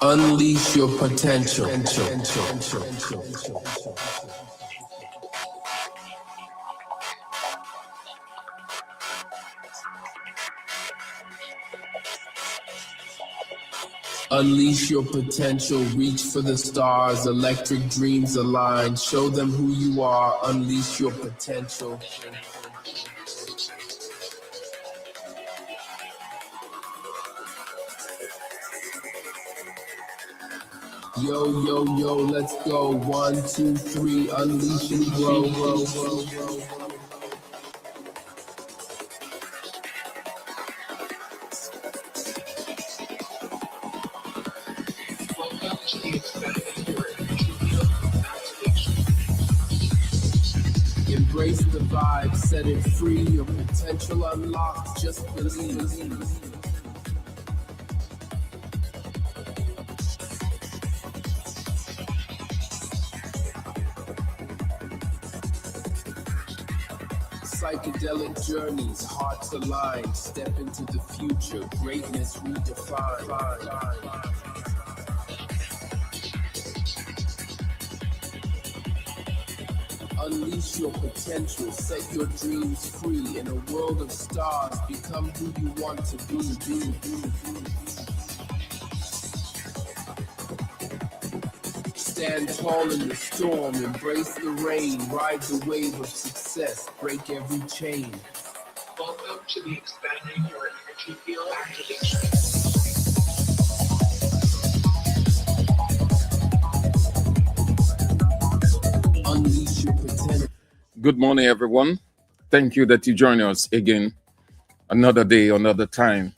Unleash your potential. Unleash your potential, reach for the stars, electric dreams align, show them who you are, unleash your potential. Yo, yo, yo, let's go. 1, 2, 3, unleash and grow. Embrace the vibe, set it free, your potential unlocked, just believe. Psychedelic journeys, hearts aligned, step into the future, greatness redefined. Unleash your potential, set your dreams free. In a world of stars, become who you want to be. Stand tall in the storm, embrace the rain, ride the wave of success, break every chain. Welcome to the Expanding Your Energy Field Activation. Unleash your potential. Good morning, everyone. Thank you that you join us again. Another day, another time.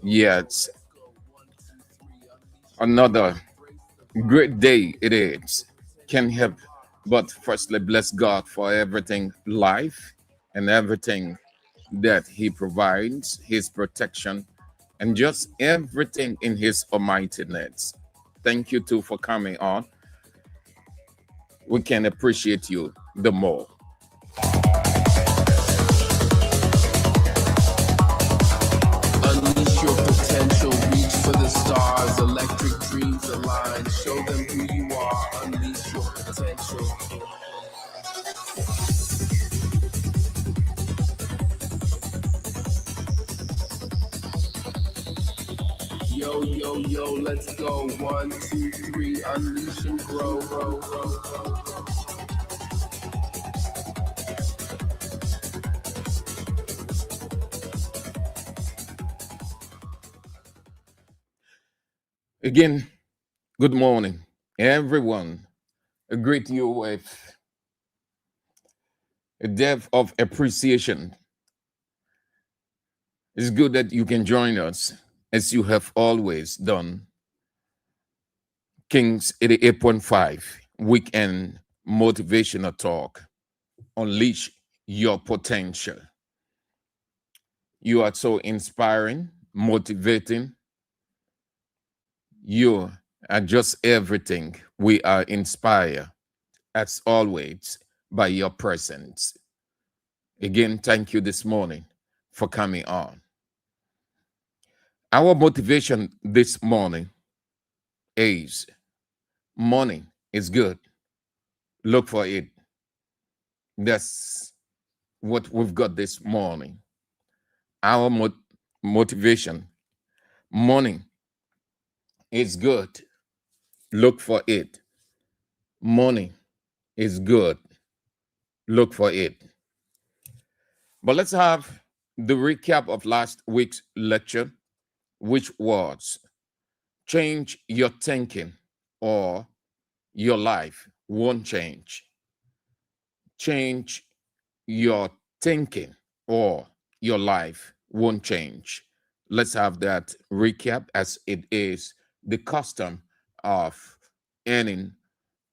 Yes, another great day it is. Can't help but firstly bless God for everything, life and everything that He provides, His protection, and just everything in His almightiness. Thank you too for coming on. We can appreciate you the more. Unleash your potential, reach for the stars, electric dreams align, show them who you are, unleash your potential. Yo, yo, yo, let's go. 1, 2, 3, unleash and grow. Again, good morning, everyone. I greet you with a depth of appreciation. It's good that you can join us as you have always done. Kings 88.5 Weekend Motivational Talk. Unleash your potential. You are so inspiring, motivating. You are just everything. We are inspired, as always, by your presence. Again, thank you this morning for coming on. Our motivation this morning is money is good. Look for it. That's what we've got this morning. Our motivation, money is good. Look for it. Money is good. Look for it. But let's have the recap of last week's lecture, which was change your thinking or your life won't change. Change your thinking or your life won't change. Let's have that recap as it is the custom of any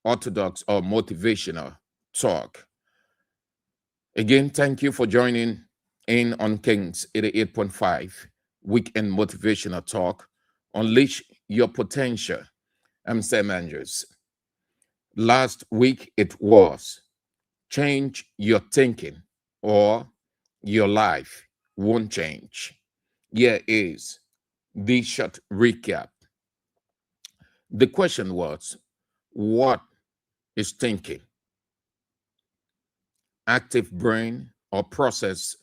orthodox or motivational talk. Again, thank you for joining in on Kings 88.5 Weekend Motivational Talk. Unleash your potential. I'm Sam Andrews. Last week it was change your thinking or your life won't change. Here is the short recap. The question was, what is thinking? Active brain or process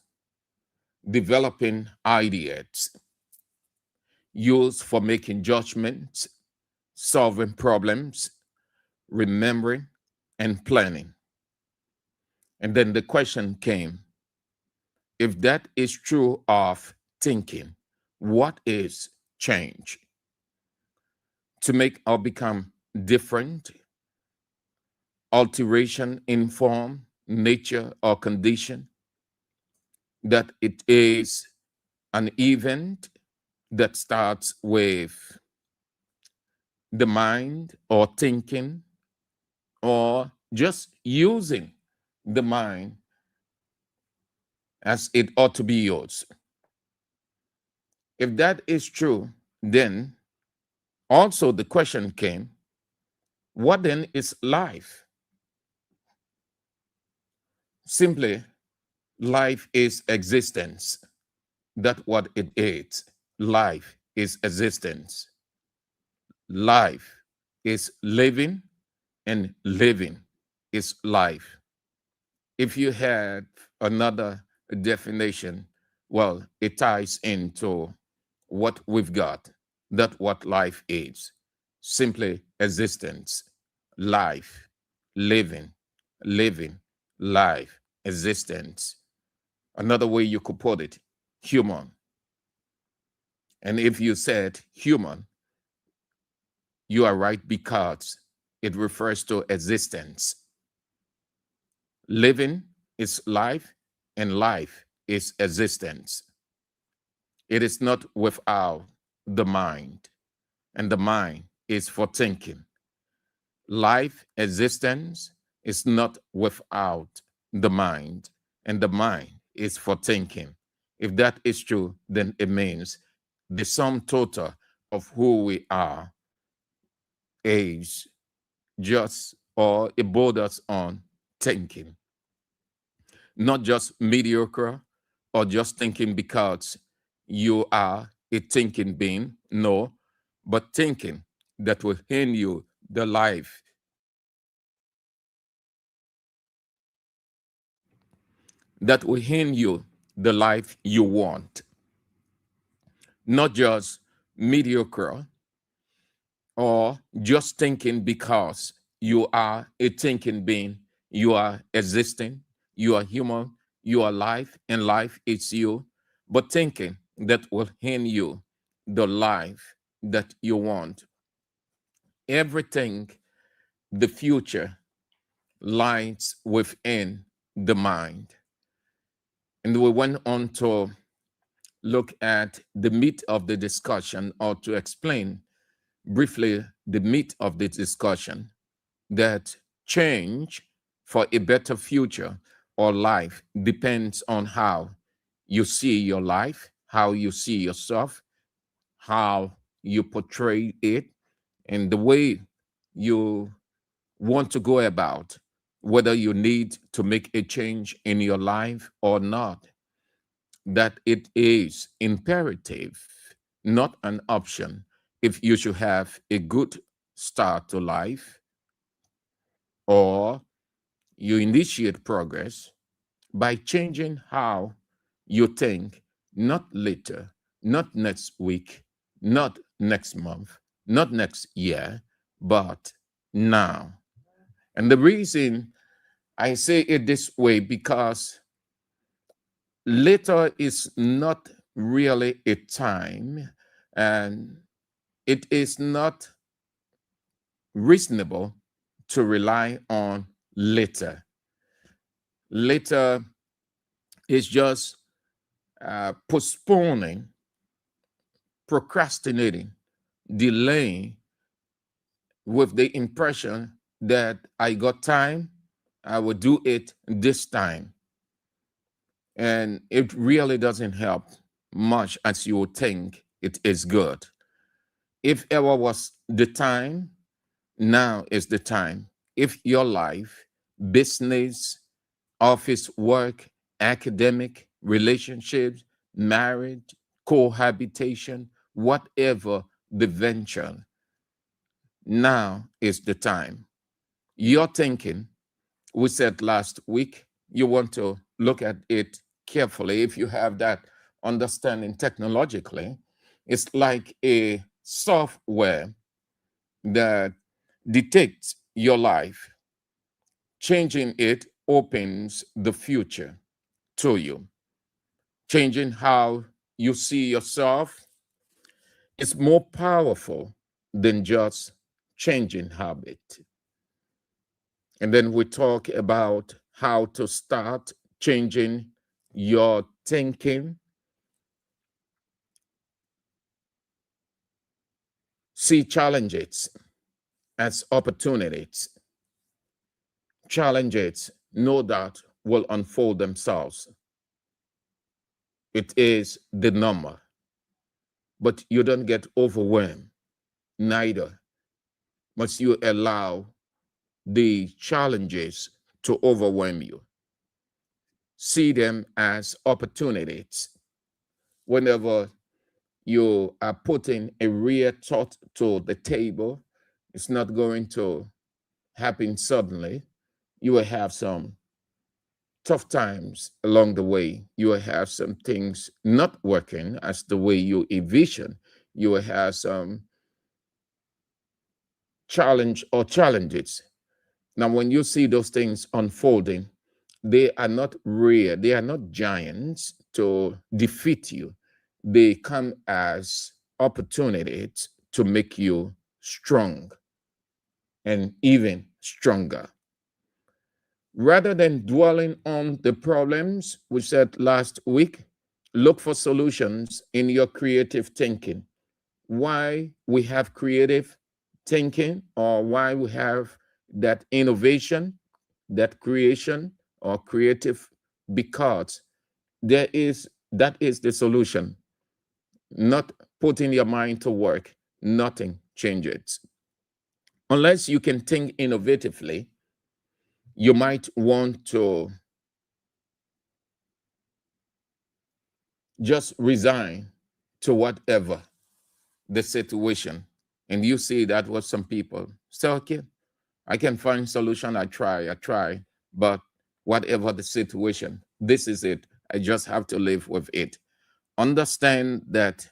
developing ideas used for making judgments, solving problems, remembering, and planning. And then the question came, if that is true of thinking, what is change? To make or become different, alteration in form, nature, or condition, that it is an event that starts with the mind or thinking or just using the mind as it ought to be used. If that is true, then also the question came, what then is life? Simply, life is existence. That's what it is. Life is existence. Life is living, and living is life. If you had another definition, well, it ties into what we've got. That's what life is. Simply existence, life, living, living, life, existence. Another way you could put it, human. And if you said human, you are right because it refers to existence. Living is life, and life is existence. It is not without the mind, and the mind is for thinking. Life, existence is not without the mind, and the mind is for thinking. If that is true, then it means the sum total of who we are is just, or it borders on thinking. Not just mediocre or just thinking because you are a thinking being, no, but thinking that will hand you the life that will hand you the life you want. Not just mediocre or just thinking because you are a thinking being, you are existing, you are human, you are life, and life is you, but thinking that will hand you the life that you want. Everything, the future, lies within the mind. And we went on to look at the meat of the discussion, or to explain briefly the meat of the discussion, that change for a better future or life depends on how you see your life, how you see yourself, how you portray it, and the way you want to go about whether you need to make a change in your life or not. That it is imperative, not an option, if you should have a good start to life, or you initiate progress by changing how you think, not later, not next week, not next month, not next year, but now. And the reason I say it this way, because later is not really a time, and it is not reasonable to rely on later. Later is just postponing, procrastinating, delaying, with the impression that I got time, I will do it this time. And it really doesn't help much as you would think it is good. If ever was the time, now is the time. If your life, business, office work, academic, relationships, marriage, cohabitation, whatever the venture. Now is the time. You're thinking, we said last week, you want to look at it carefully. If you have that understanding technologically, it's like a software that detects your life. Changing it opens the future to you. Changing how you see yourself is more powerful than just changing habit. And then we talk about how to start changing your thinking. See challenges as opportunities. Challenges, no doubt, will unfold themselves. It is the number, but you don't get overwhelmed. Neither must you allow the challenges to overwhelm you. See them as opportunities. Whenever you are putting a real thought to the table, it's not going to happen suddenly. You will have some tough times along the way. You will have some things not working as the way you envision. You will have some challenge or challenges. Now, when you see those things unfolding, they are not rare, they are not giants to defeat you. They come as opportunities to make you strong and even stronger. Rather than dwelling on the problems, we said last week, look for solutions in your creative thinking. Why we have creative thinking, or why we have that innovation, that creation or creative, because that is the solution. Not putting your mind to work, nothing changes. Unless you can think innovatively, you might want to just resign to whatever the situation. And you see that what some people say, okay, I can find solution. I try, but whatever the situation, this is it. I just have to live with it. Understand that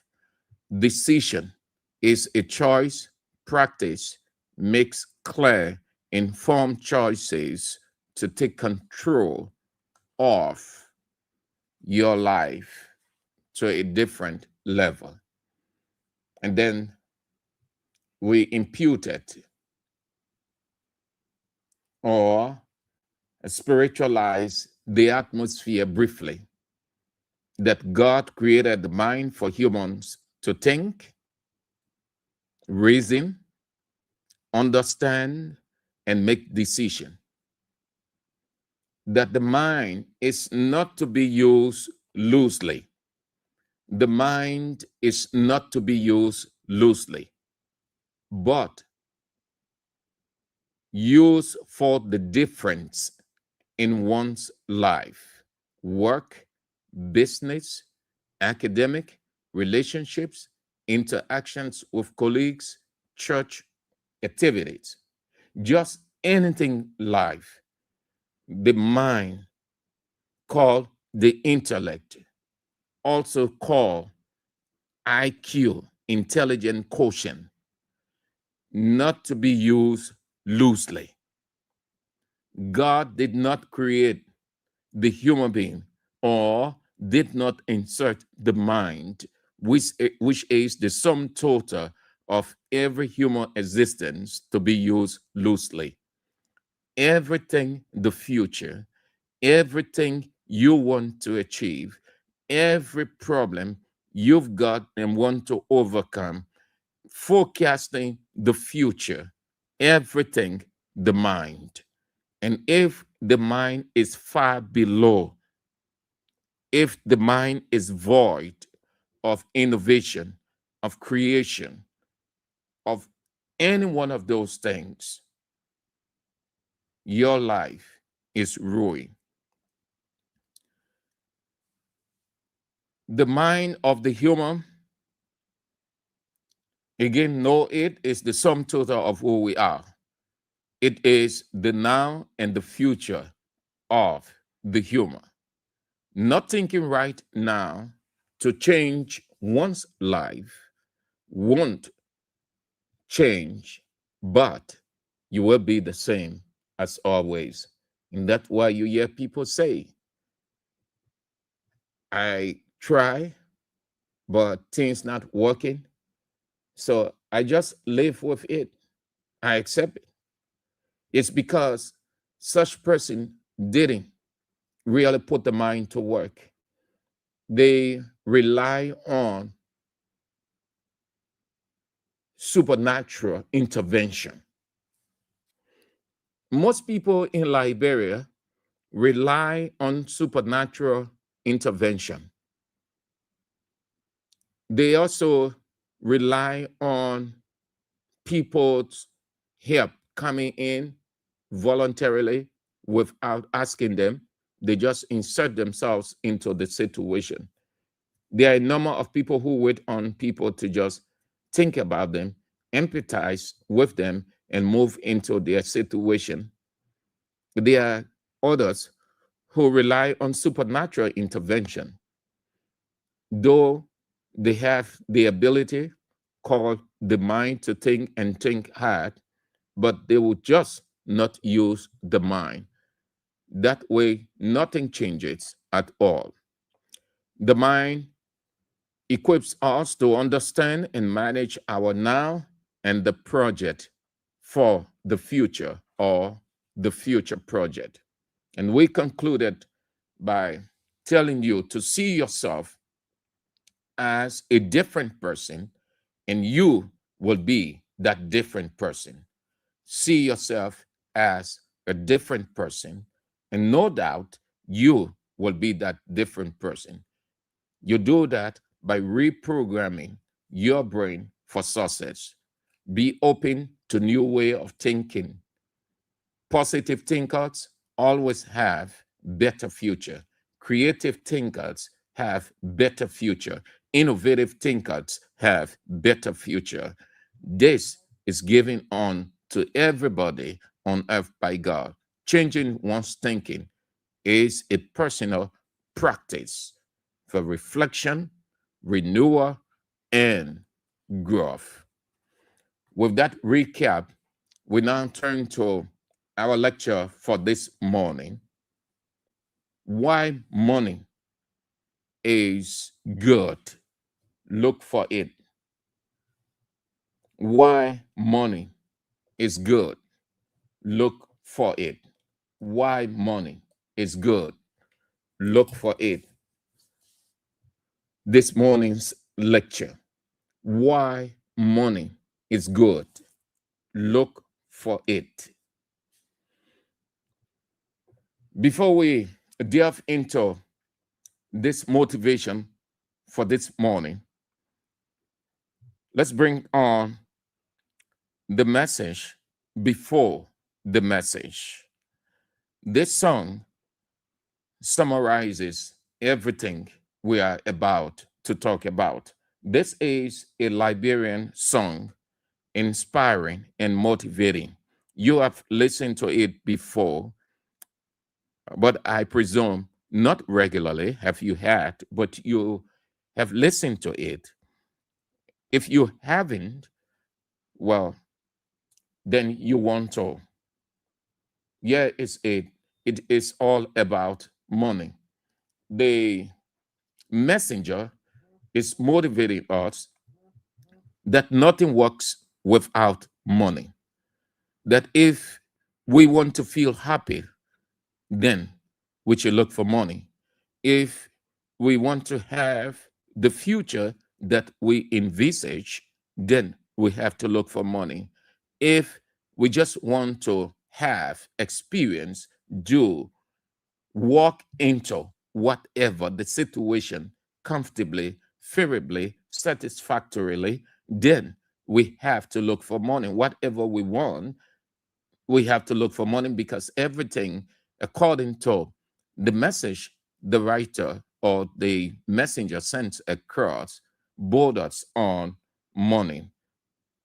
decision is a choice. Practice makes clear, informed choices to take control of your life to a different level. And then we impute it or spiritualize the atmosphere briefly, that God created the mind for humans to think, reason, understand, and make decision. That the mind is not to be used loosely. The mind is not to be used loosely, but used for the difference in one's life, work, business, academic, relationships, interactions with colleagues, church activities, just anything life. The mind, called the intellect, also called IQ, intelligent quotient, not to be used loosely. God did not create the human being, or did not insert the mind, which is the sum total of every human existence, to be used loosely. Everything, the future, everything you want to achieve, every problem you've got and want to overcome, forecasting the future, everything, the mind. And if the mind is far below, if the mind is void of innovation, of creation, of any one of those things, your life is ruined. The mind of the human, again, know it is the sum total of who we are. It is the now and the future of the human. Not thinking right now to change one's life won't change, but you will be the same as always. And that's why you hear people say, I try, but things not working. So I just live with it. I accept it. It's because such person didn't really put the mind to work. They rely on supernatural intervention. Most people in Liberia rely on supernatural intervention. They also rely on people's help coming in voluntarily without asking them. They just insert themselves into the situation. There are a number of people who wait on people to just think about them, empathize with them, and move into their situation. There are others who rely on supernatural intervention. Though they have the ability called the mind to think and think hard, but they will just not use the mind. That way, nothing changes at all. The mind equips us to understand and manage our now and the project for the future or the future project. And we concluded by telling you to see yourself as a different person, and you will be that different person. See yourself as a different person, and no doubt you will be that different person. You do that by reprogramming your brain for success. Be open to new way of thinking. Positive thinkers always have better future. Creative thinkers have better future. Innovative thinkers have better future. This is given on to everybody on earth by God. Changing one's thinking is a personal practice for reflection, renewal, and growth. With that recap, we now turn to our lecture for this morning. Why money is good. Look for it. Why money is good. Look for it. Why money is good. Look for it. This morning's lecture. Why money is good. Look for it. Before we delve into this motivation for this morning, let's bring on the message before the message. This song summarizes everything we are about to talk about. This is a Liberian song, inspiring and motivating. You have listened to it before, but I presume not regularly have you had, but you have listened to it. If you haven't, well, then you want to. Yeah, it is all about money. The messenger is motivating us that nothing works without money. That if we want to feel happy, then we should look for money. If we want to have the future that we envisage, then we have to look for money. If we just want to have experience, do, walk into whatever the situation comfortably, favorably, satisfactorily, then we have to look for money. Whatever we want, we have to look for money, because everything, according to the message the writer or the messenger sent across borders on money.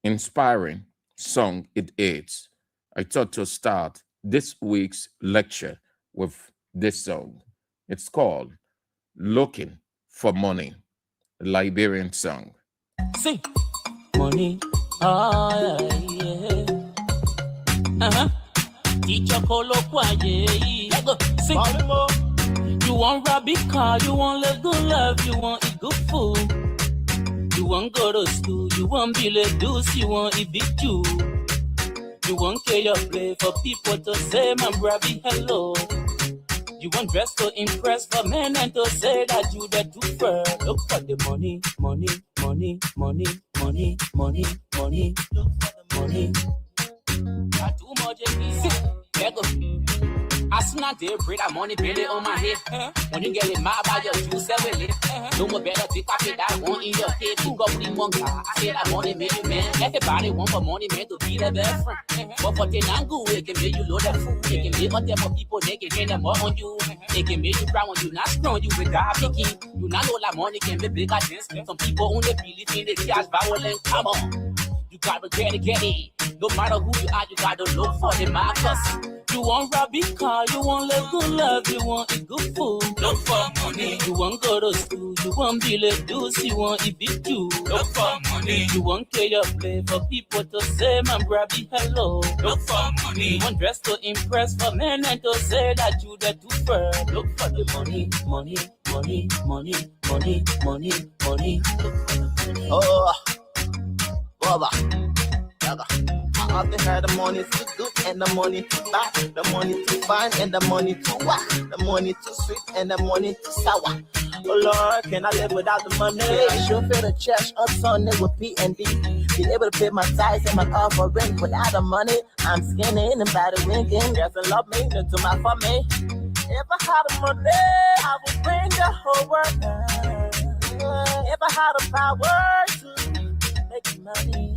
Inspiring song it is. I thought to start this week's lecture with this song. It's called Looking for Money, Liberian song. Sing money, yeah. Teacher call up, yeah. Go sing. You want rabbit car, you want live good life, you want eat good food. You want go to school, you want be like deuce, you want eat big Jew. You want care your play for people to say, my brabby, hello. You want dress to impress for men and to say that you the too fair. Look for the money, money, money, money, money, money, money. Look for the money. I too much let go. As soon as they bring that money, belly on my head. When you get it mad about your juice, will it? No more better take up it that one in your head. You got the money. I say that money made you man. Everybody want for money, man, to be the best friend. But for the nangu, it can make you load that food. It can make whatever for people, they can get them more on you. It can make you proud when you not strong, you with God picky. You not know that money can be bigger than some people only believe in the cash violent. Come on. You gotta get it. No matter who you are, you gotta look for the markers. You want rabbit car, you want live good life, you want eat good food. Look for money. You want go to school, you want be like deuce, you want eat big Jew. Look for money. You want play your play for people to say, man, brabby, hello. Look for money. You want dress to impress for men and to say that you the too fair. Look for the money, money, money, money, money, money, money. Look for the money. Oh, Baba. I often had the money to do and the money to buy, the money to find and the money to whack, the money to sweet and the money to sour. Oh Lord, can I live without the money? I sure feel the church on Sunday with P&D. Be able to pay my tithes and my car for rent. Without the money, I'm skinning and body winking. There's a love maintenance to my family. If I had the money, I would bring the whole world down. If I had the power to make money,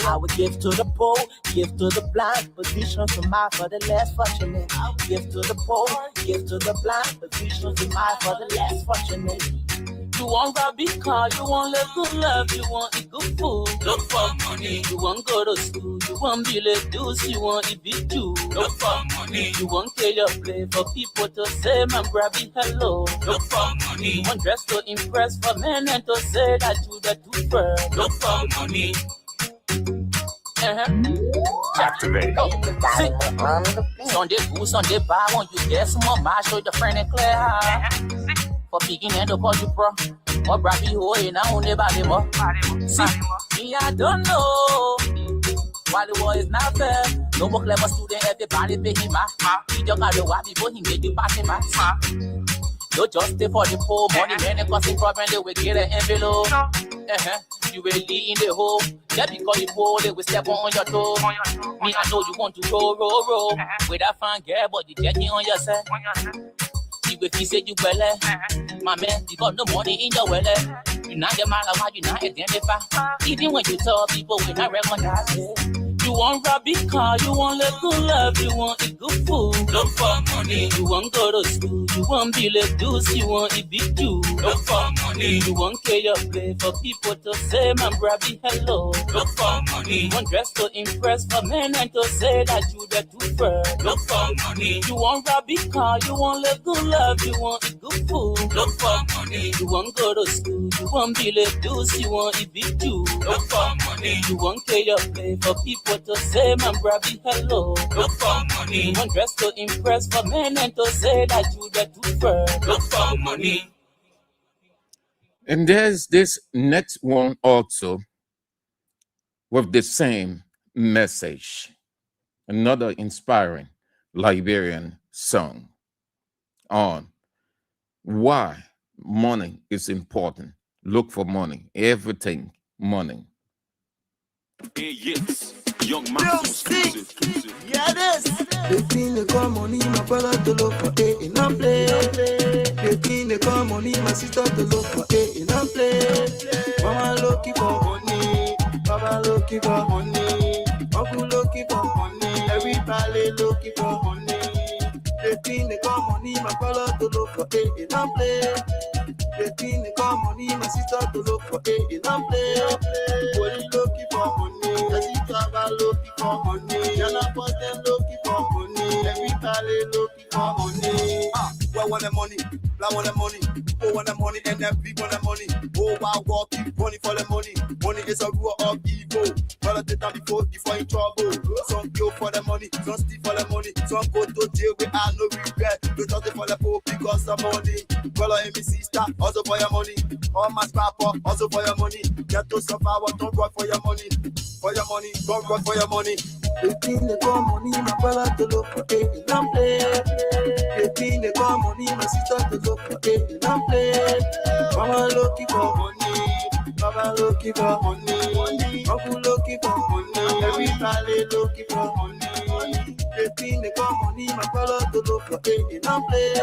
I would give to the poor, give to the blind, position to my for the less fortunate. I would give to the poor, give to the blind, position to my for the less fortunate. You want rabbit car, you want live good life, you want eat good food. Look for money. You want go to school, you want be like deuce, you want eat big Jew. Look for money. You want play your play for people to say, man, brabby, hello. Look for money. You want dress to impress for men and to say that you the too fair. Look for money. Activate. Sunday boo, Sunday bar, want you get some more mash, show the friend and clear. For beginning to call you bro, or brabby ho, and I only body more. See, me, I don't know why the war is not fair. No more clever student, everybody pay him back. He just got the why before he made you pass him back. No justice for the poor, money man and causing problem, they will get an envelope. You will lead in the hole. Just because you poor, they will step on your toe. Me, I know you want to roll. With that fine girl, but you checking on yourself. You will feel say you well, my man, you got no money in your wallet. You not the man, why you not identify? Even when you tell people, we not recognize it. You want rabbit car, you want live good life, you want eat good food. Look for money. You want go to school, you want be like deuce, you want eat big Jew. Look for money. You want care your play for people to say, man, brabby, hello. Look for money. You want dress to impress for men and to say that you the too fair. Look for money. You want rabbit car, you want live good life, you want eat good food. Look for money. You want go to school, you want be like deuce, you want eat big Jew. Look for money. You want care your play for people to say, man, brabby, hello. Look for money. You want dress to impress for men and to say that you the too fair. Look for money. And there's this next one also with the same message. Another inspiring Liberian song on why money is important. Look for money. Everything money. Hey, yes. Young man, exclusive. Yeah, this. The thing they call money, my brother to look for A in a play. The thing they call money, my sister to look for A in a play. Mama looking for money, Baba looking for money, Uncle looking for money, everybody looking for money. The thing they call money, my brother to look for A in a play. The thing they call money, my sister to look for it. You don't play. Only looking for money. The sister looking for money. You're not for them looking for money. Everybody looking for money. Well, want the money, blah want the money, oh want the money, and every want the money. Oh, wow, walk, keep money for the money. Money is a rule of evil. But at the time before in trouble. Some go for the money, some steal for the money, some go to jail with no regret. Don't just for the poor because of money. Follow me, sister, also for your money. All my scrapper, also for your money. Get to suffer, don't work for your money. For your money, don't work for your money. The thing they call money, my brother to look for it, you don't play. The thing they call money, my sister to look for it, you don't play. Mama looking for money, Baba looking for money, Uncle looking for money, everybody looking for money. The thing they call money, my brother to look for it, you don't play.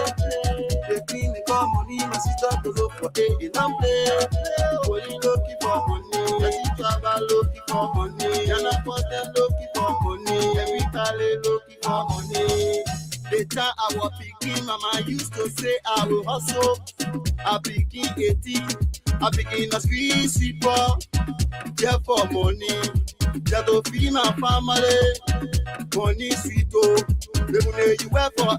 The thing they call money, my sister to look for it, you don't play. Only looking for money, the sister looking for money, you're not for them looking for money, everybody looking for money. The time I was picking, mama used to say I will hustle. I begin 18, I begin a street sweeper. Just for money, just to feed my family. Money sweet oh, the money you work for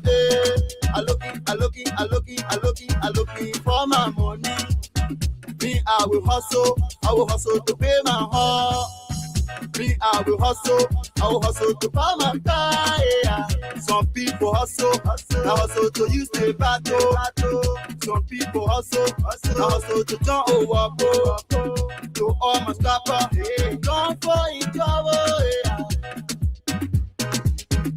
I looking for my money. Me I will hustle to pay my heart. Me, I will hustle to buy my car. Yeah. Some people hustle to use the battle. Some people hustle to turn over. To all my scrapper, don't fall in trouble. Yeah.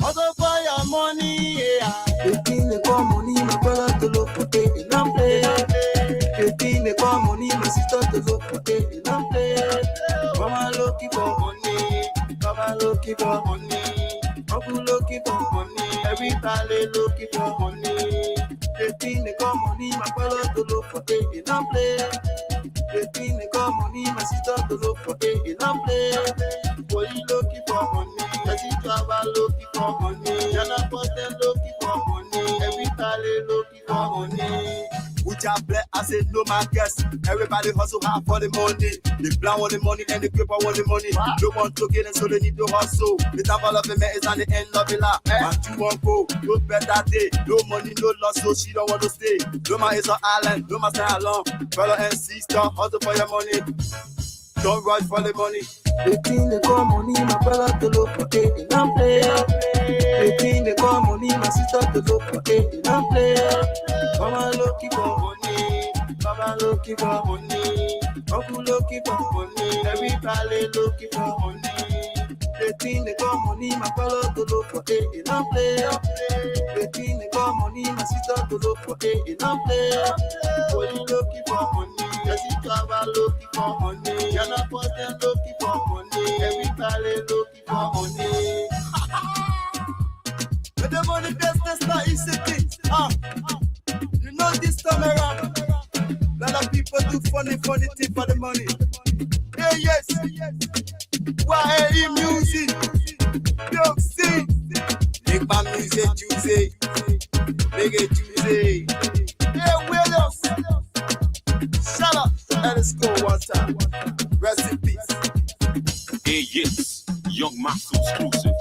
Hustle for your money. Yeah. The thing they call money, my brother to look for it, you don't play. The thing they call money, my sister to look for it, you don't play. Mama looking for money, Baba looking for money, Uncle looking for money, everybody looking for money. The thing they call money, my brother to look for it, you don't play. The thing they call money, my sister to look for it, you don't play. Only looking for money, the sister looking for money, you're not for them looking for money, everybody looking for money. Which I play, I said no my guess. Everybody hustle hard for the money. The plan want the money and the paper want the money. No one to get it, so they need to hustle. The time all of the man is on the end of the line. And you won't go, no better day. No money, no loss, so she don't want to stay. No man is on island, no man stand alone. Brother and sister, hustle for your money. Don't rush for the money. The thing they call money, my brother to look for it, you don't play. The thing they call money, my sister to look for it, you don't play. Mama looking for money, Baba looking for money, Uncle looking for money, everybody looking for money. The thing they call money, my brother to look for it, you don't play. The thing they call money, my sister to look for it, you don't play. Only looking for money, the sister looking for money, you're not for them looking for money, everybody looking for money. With the money business, not easy things. You know this time around, a lot of people do funny thing for the money. Yeah, yes. Why music? Don't sing. Make my music Tuesday. Make it Tuesday. Yeah, Williams. Shut up. Let us go one time. Rest in peace. Hey, yes. Young Master exclusive.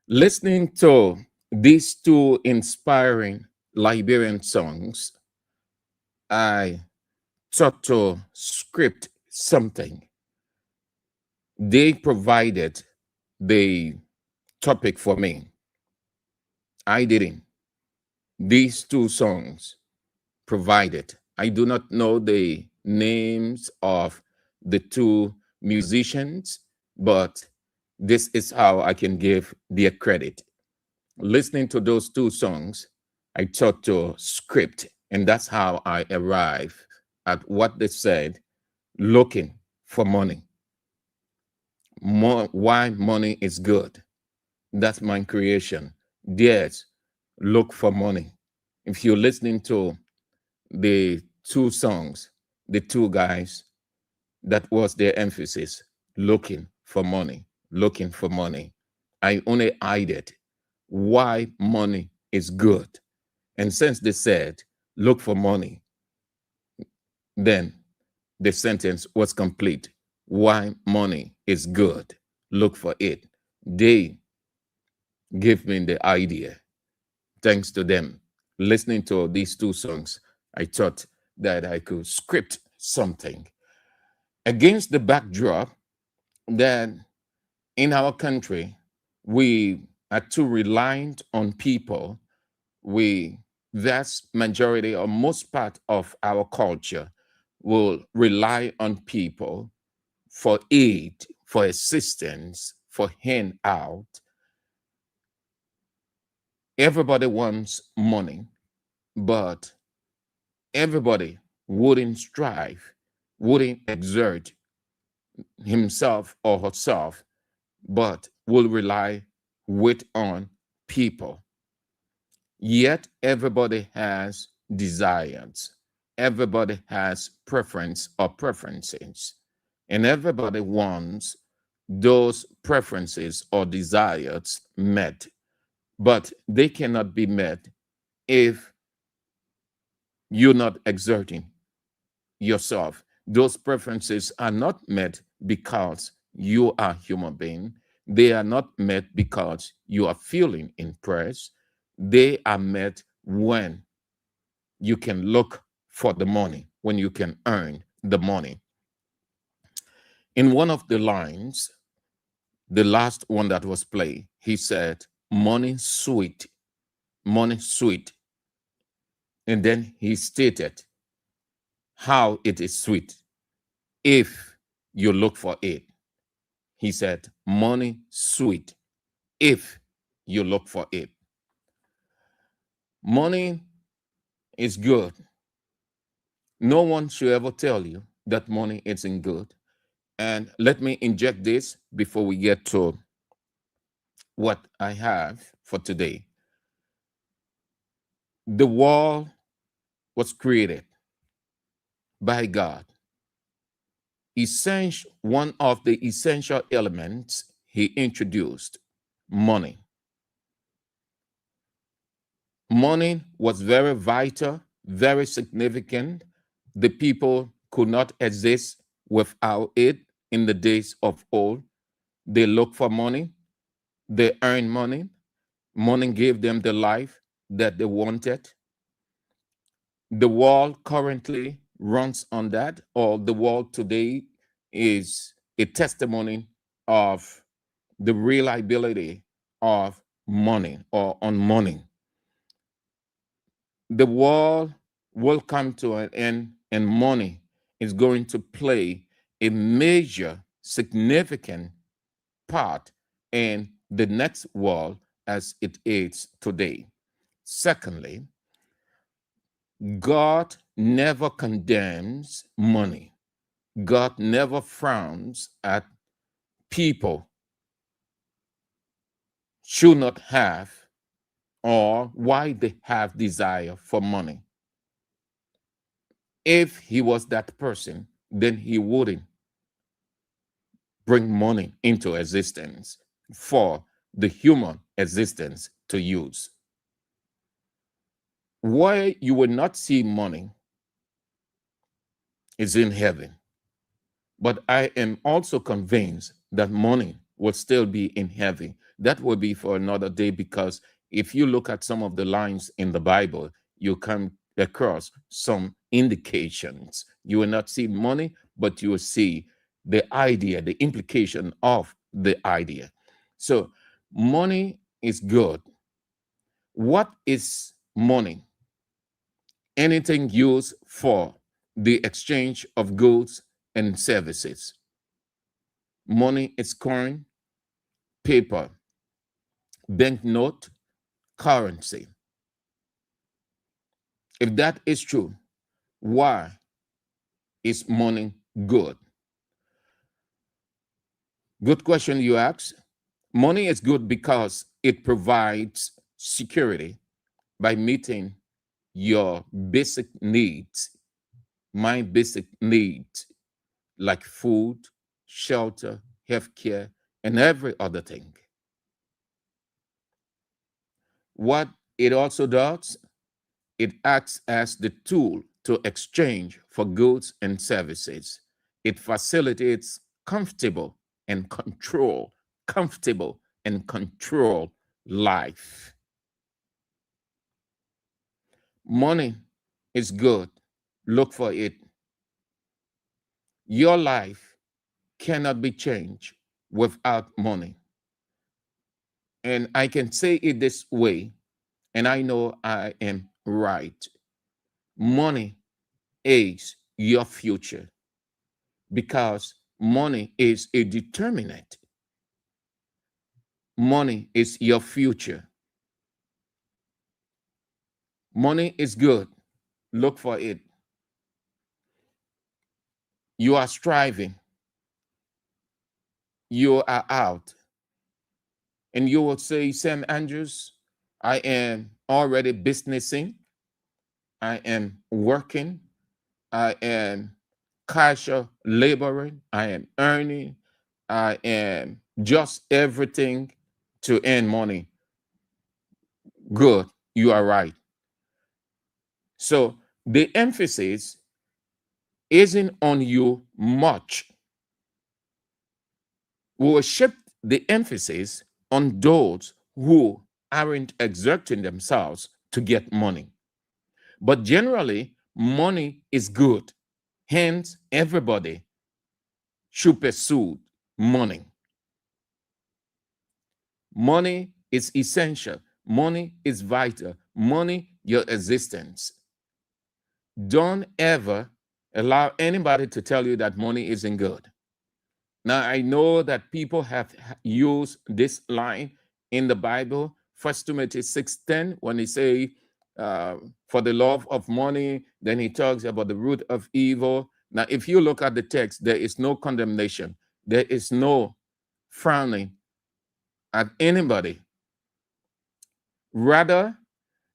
Listening to these two inspiring Liberian songs, I thought to script something. They provided the topic for me. I didn't. These two songs provided. I do not know the names of the two musicians, but this is how I can give their credit. Listening to those two songs, I thought to script, and that's how I arrived at what they said, looking for money. why money is good. That's my creation. Yes, look for money. If you're listening to the two songs, the two guys, that was their emphasis, looking for money, looking for money. I only added why money is good. And since they said, look for money, then the sentence was complete. Why money is good, look for it. They gave me the idea. Thanks to them, listening to these two songs, I thought that I could script something against the backdrop that in our country, we are too reliant on people. We, vast majority or most part of our culture will rely on people for aid, for assistance, for handout. Everybody wants money, but everybody wouldn't strive, wouldn't exert himself or herself, but will rely with on people. Yet everybody has desires. Everybody has preference or preferences. And everybody wants those preferences or desires met. But they cannot be met if you're not exerting yourself. Those preferences are not met because you are a human being. They are not met because you are feeling impressed. They are met when you can look for the money, when you can earn the money. In one of the lines, the last one that was played, he said, money sweet, money sweet. And then he stated how it is sweet if you look for it. He said, money sweet if you look for it. Money is good. No one should ever tell you that money isn't good. And let me inject this before we get to what I have for today. The world was created by God. One of the essential elements he introduced, money. Money was very vital, very significant. The people could not exist without it in the days of old. They looked for money. They earned money. Money gave them the life that they wanted. The world currently runs on that, or the world today is a testimony of the reliability of money or on money. The world will come to an end, and money is going to play a major, significant part in the next world as it is today. Secondly, God never condemns money. God never frowns at people should not have or why they have desire for money. If he was that person, then he wouldn't bring money into existence for the human existence to use. Where you will not see money is in heaven. But I am also convinced that money will still be in heaven. That will be for another day, because if you look at some of the lines in the Bible, you come across some indications. You will not see money, but you will see the idea, the implication of the idea. So money is good. What is money? Anything used for the exchange of goods and services. Money is coin, paper, banknote, currency. If that is true, why is money good? Good question you ask. Money is good because it provides security by meeting your basic needs, my basic needs, like food, shelter, healthcare, and every other thing. What it also does, it acts as the tool to exchange for goods and services. It facilitates comfortable and control life. Money is good. Look for it. Your life cannot be changed without money. And I can say it this way, and I know I am right. Money is your future because money is a determinant. Money is your future. Money is good. Look for it. You are striving. You are out. And you will say, Sam Andrews, I am already businessing. I am working. I am casual laboring. I am earning. I am just everything to earn money. Good. You are right. So the emphasis isn't on you much. We will shift the emphasis on those who aren't exerting themselves to get money. But generally, money is good. Hence, everybody should pursue money. Money is essential. Money is vital. Money, your existence. Don't ever allow anybody to tell you that money isn't good. Now, I know that people have used this line in the Bible, 1 Timothy 6:10, when he say, for the love of money, then he talks about the root of evil. Now, if you look at the text, there is no condemnation. There is no frowning at anybody. Rather,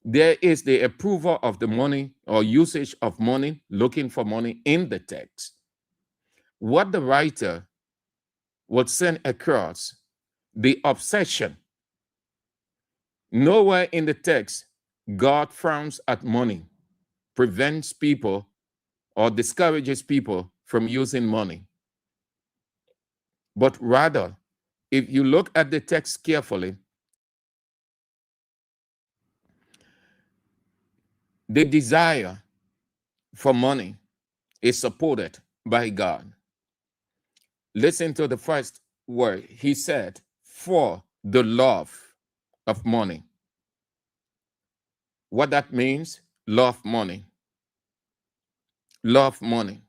there is the approval of the money or usage of money, looking for money in the text. What the writer would send across, the obsession. Nowhere in the text, God frowns at money, prevents people or discourages people from using money. But rather, if you look at the text carefully, the desire for money is supported by God. Listen to the first word. He said, for the love of money. What that means, love money. Love money.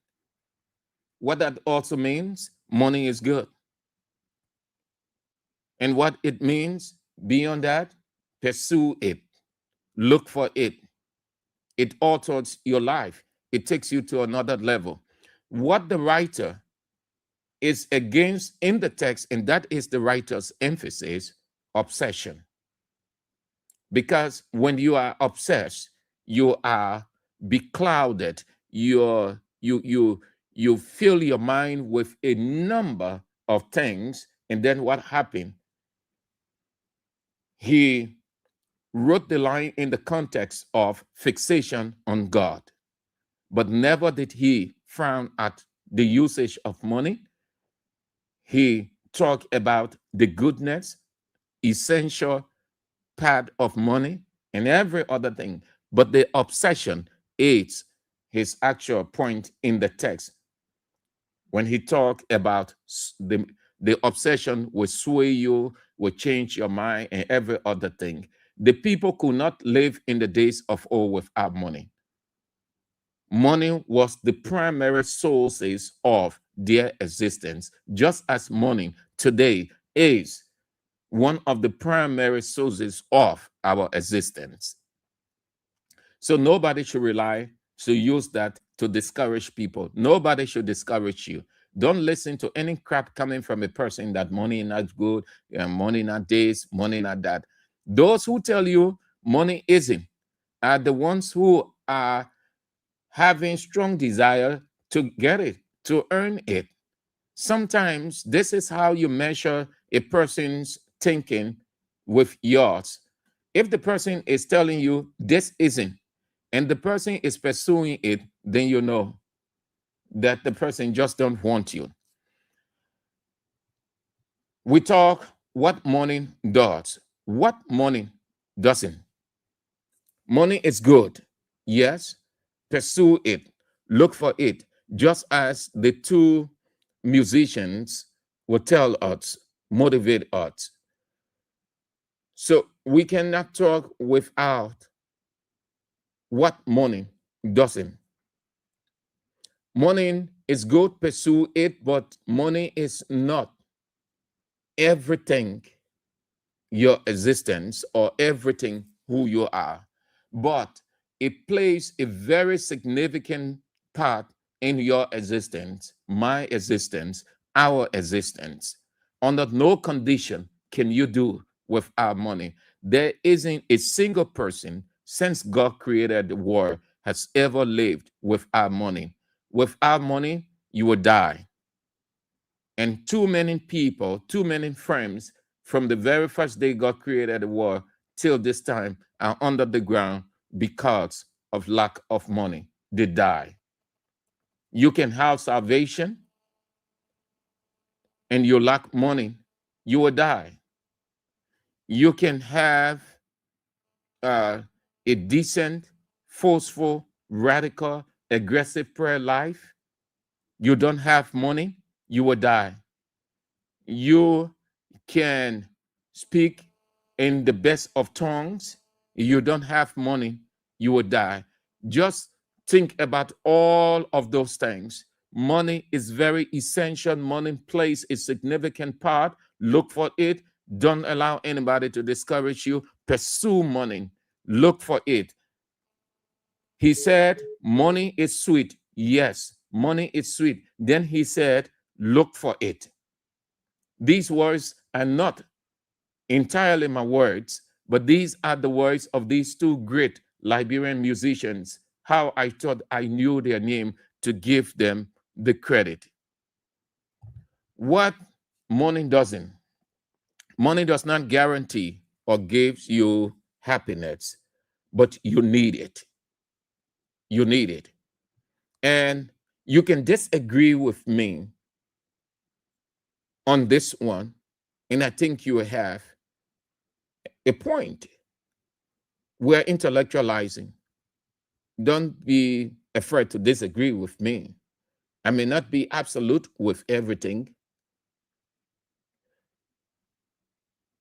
What that also means, money is good. And what it means beyond that, pursue it. Look for it. It alters your life. It takes you to another level. What the writer is against in the text, and that is the writer's emphasis, obsession. Because when you are obsessed, you are beclouded. You fill your mind with a number of things, and then what happened? He wrote the line in the context of fixation on God, but never did he frown at the usage of money. He talked about the goodness, essential part of money, and every other thing. But the obsession is his actual point in the text. When he talked about the obsession will sway you, will change your mind, and every other thing. The people could not live in the days of old without money. Money was the primary sources of their existence, just as money today is one of the primary sources of our existence. So nobody should use that to discourage people. Nobody should discourage you. Don't listen to any crap coming from a person that money not good, money not this, money not that. Those who tell you money isn't are the ones who are having strong desire to get it, to earn it. Sometimes this is how you measure a person's thinking with yours. If the person is telling you this isn't, and the person is pursuing it, then you know that the person just don't want you. We talk what money does. What money doesn't. Money is good. Yes, pursue it. Look for it. Just as the two musicians will tell us, motivate us. So we cannot talk without what money doesn't. Money is good, pursue it, but money is not everything your existence or everything who you are, but it plays a very significant part in your existence, my existence, our existence. Under no condition can you do without money. There isn't a single person since God created the world has ever lived without money. Without money, you will die. And too many people, too many firms from the very first day God created the world till this time are under the ground because of lack of money. They die. You can have salvation and you lack money, you will die. You can have a decent, forceful, radical, aggressive prayer life. You don't have money, you will die. You can speak in the best of tongues. You don't have money, you will die. Just think about all of those things. Money is very essential. Money plays a significant part. Look for it. Don't allow anybody to discourage you. Pursue money. Look for it. He said, money is sweet. Yes, money is sweet. Then he said, look for it. These words are not entirely my words, but these are the words of these two great Liberian musicians. How I thought I knew their name to give them the credit. What money doesn't. Money does not guarantee or gives you happiness, but you need it. You need it. And you can disagree with me on this one, and I think you have a point. We're intellectualizing. Don't be afraid to disagree with me. I may not be absolute with everything.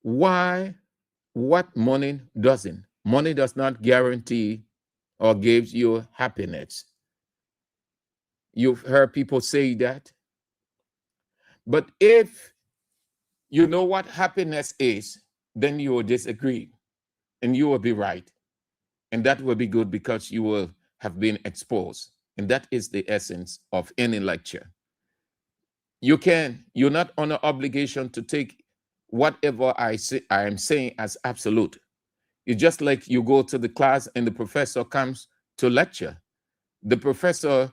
Why? What money doesn't? Money does not guarantee or gives you happiness. You've heard people say that. But if you know what happiness is, then you will disagree and you will be right. And that will be good because you will have been exposed. And that is the essence of any lecture. You're not under obligation to take whatever I am saying as absolute. It's just like you go to the class and the professor comes to lecture. The professor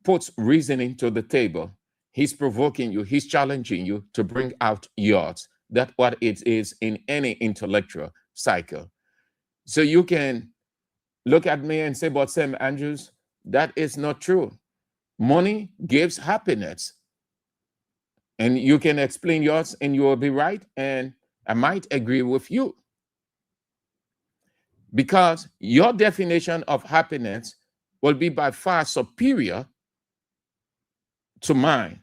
puts reasoning to the table. He's provoking you, he's challenging you to bring out yours. That's what it is in any intellectual cycle. So you can look at me and say, but Sam Andrews, that is not true. Money gives happiness. And you can explain yours and you will be right. And I might agree with you. Because your definition of happiness will be by far superior to mine.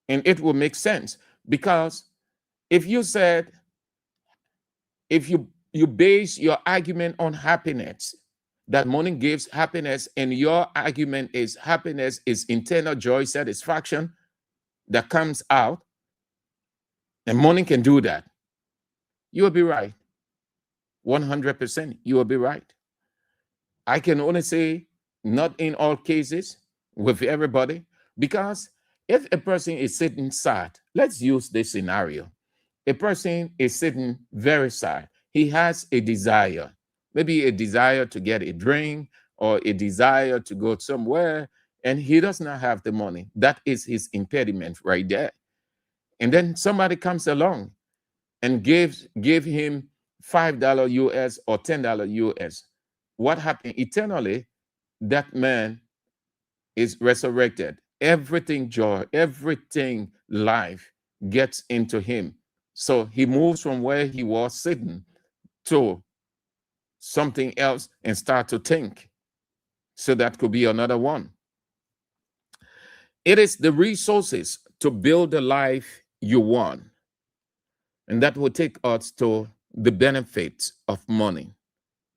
And it will make sense. Because if you said, if you base your argument on happiness, that money gives happiness, and your argument is happiness is internal joy, satisfaction that comes out, and money can do that, you will be right. 100%, you will be right. I can only say not in all cases with everybody, because If a person is sitting sad, let's use this scenario. A person is sitting very sad. He has a desire, maybe a desire to get a drink or a desire to go somewhere, and he does not have the money. That is his impediment right there. And then somebody comes along and give him $5 US or $10 US. What happened eternally? That man is resurrected. Everything joy, everything life gets into him. So he moves from where he was sitting to something else and start to think. So that could be another one. It is the resources to build the life you want. And that will take us to the benefits of money.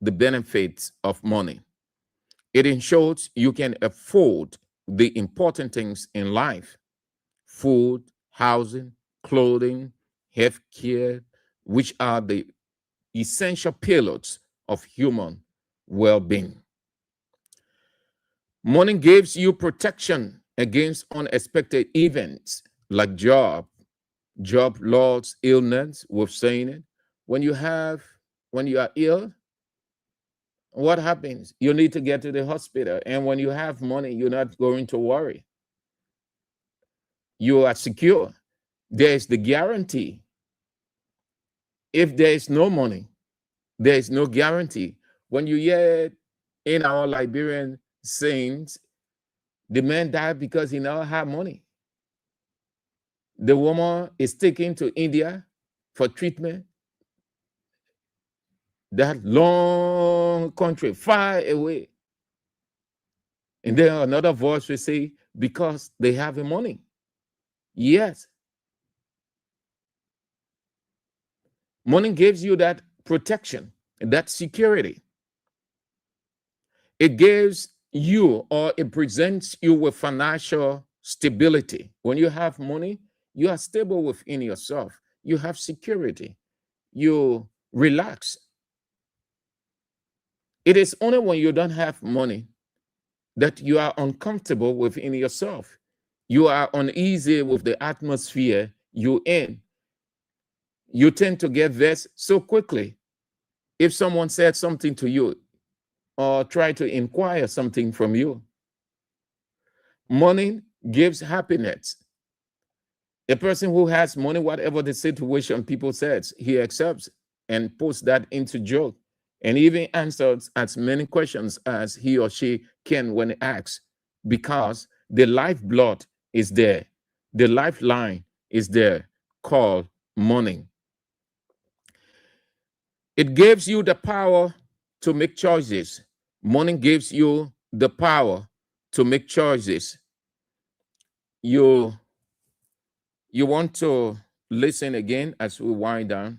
The benefits of money. It ensures you can afford the important things in life: food, housing, clothing, health care, which are the essential pillars of human well-being. Money gives you protection against unexpected events like job loss, illness. We've seen it. When you are ill, what happens? You need to get to the hospital. And when you have money, you're not going to worry. You are secure. There's the guarantee. If there is no money, there is no guarantee. When you hear in our Liberian sayings, the man died because he now had money. The woman is taken to India for treatment. That long country, far away. And then another voice will say, because they have the money. Yes. Money gives you that protection, that security. It gives you, or it presents you with financial stability. When you have money, you are stable within yourself. You have security. You relax. It is only when you don't have money that you are uncomfortable within yourself. You are uneasy with the atmosphere you're in. You tend to get vexed so quickly. If someone said something to you or try to inquire something from you, money gives happiness. A person who has money, whatever the situation people says, he accepts and puts that into joke, and even answers as many questions as he or she can when asked, because the lifeblood is there. The lifeline is there, called money. It gives you the power to make choices. Money gives you the power to make choices. You want to listen again as we wind down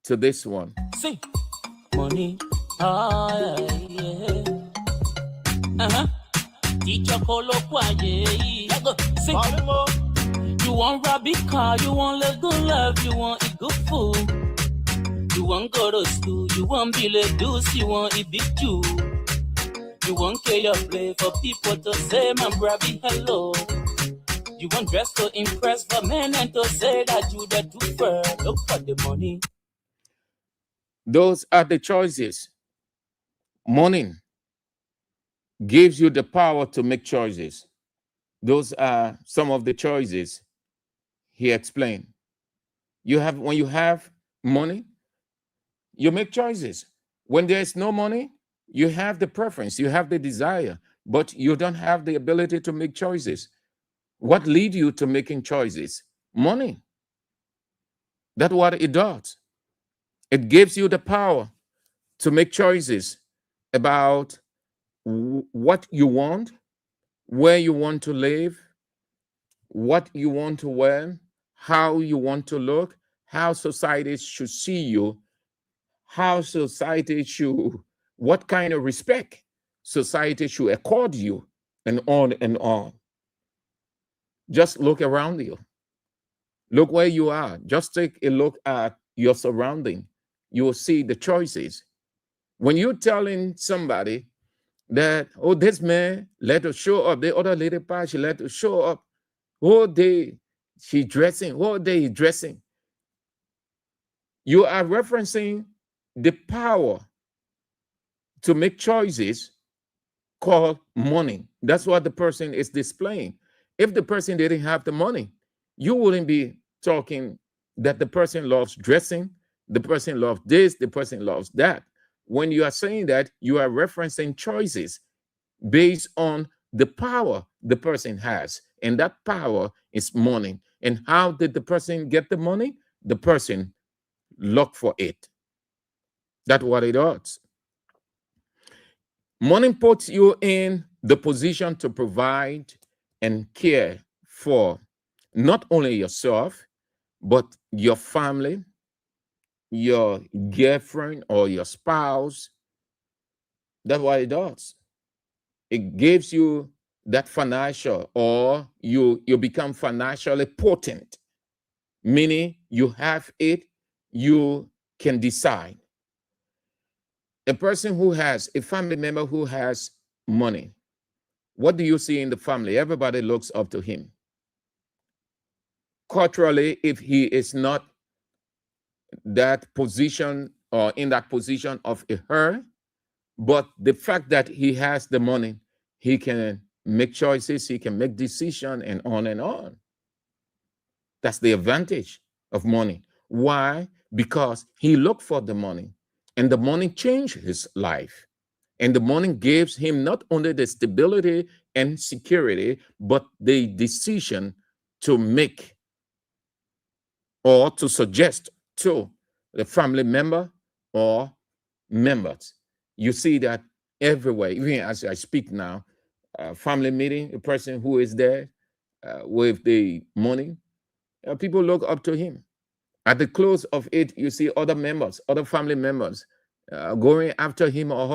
to this one. See, money, yeah. Teacher Kolo Kwaye, see, you want rabbit car, you want live good life, you want eat good food, you want go to school, you want be like deuce, you want eat big Jew, you want care your play for people to say, my brabby hello. You want dress to impress for men and to say that you the too fur. Look for the money. Those are the choices. Money gives you the power to make choices. Those are some of the choices he explained. When you have money, you make choices. When there is no money, you have the preference, you have the desire, but you don't have the ability to make choices. What leads you to making choices? Money. That's what it does. It gives you the power to make choices about what you want, where you want to live, what you want to wear, how you want to look, how society should see you, what kind of respect society should accord you, and on and on. Just look around you. Look where you are. Just take a look at your surrounding. You will see the choices. When you're telling somebody that, oh, this man let us show up, the other lady part, she let us show up, Whole day she dressing, whole day he dressing. You are referencing the power to make choices called money. That's what the person is displaying. If the person didn't have the money, you wouldn't be talking that the person loves dressing, the person loves this, the person loves that. When you are saying that, you are referencing choices based on the power the person has. And that power is money. And how did the person get the money? The person looked for it. That's what it does. Money puts you in the position to provide and care for not only yourself, but your family, your girlfriend or your spouse. That's what it does. It gives you that financial, or you become financially potent, meaning you have it, you can decide. A person who has a family member who has money, what do you see in the family? Everybody looks up to him. Culturally, if he is not that position or in that position of a her, but the fact that he has the money, he can make choices, he can make decisions, and on and on. That's the advantage of money. Why? Because he looked for the money, and the money changed his life. And the money gives him not only the stability and security, but the decision to make or to suggest to the family member or members. You see that everywhere, even as I speak now, family meeting, a person who is there with the money, people look up to him. At the close of it, you see other members, other family members going after him or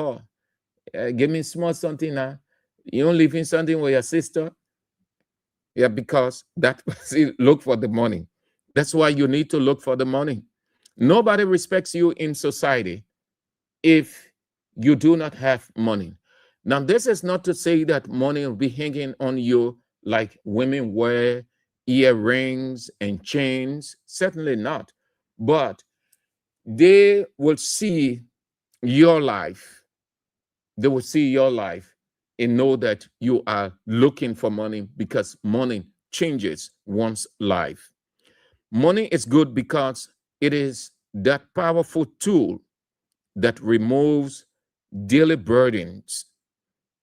her. Give me small something now. You don't leave in something with your sister. Yeah, because that person look for the money. That's why you need to look for the money. Nobody respects you in society if you do not have money. Now, this is not to say that money will be hanging on you like women wear earrings and chains. Certainly not. But they will see your life. They will see your life and know that you are looking for money, because money changes one's life. Money is good because it is that powerful tool that removes daily burdens.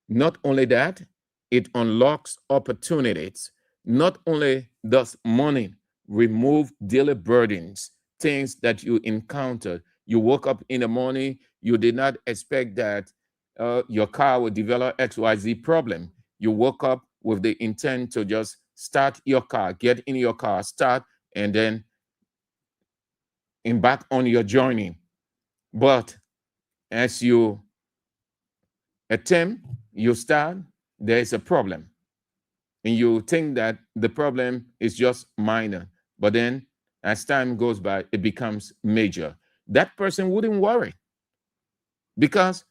Not only that, it unlocks opportunities. Not only does money remove daily burdens, things that you encounter. You woke up in the morning, you did not expect that your car would develop XYZ problem. You woke up with the intent to just start your car, get in your car, start, and then embark on your journey. But as you attempt, you start, there is a problem. And you think that the problem is just minor. But then as time goes by, it becomes major. That person wouldn't worry, because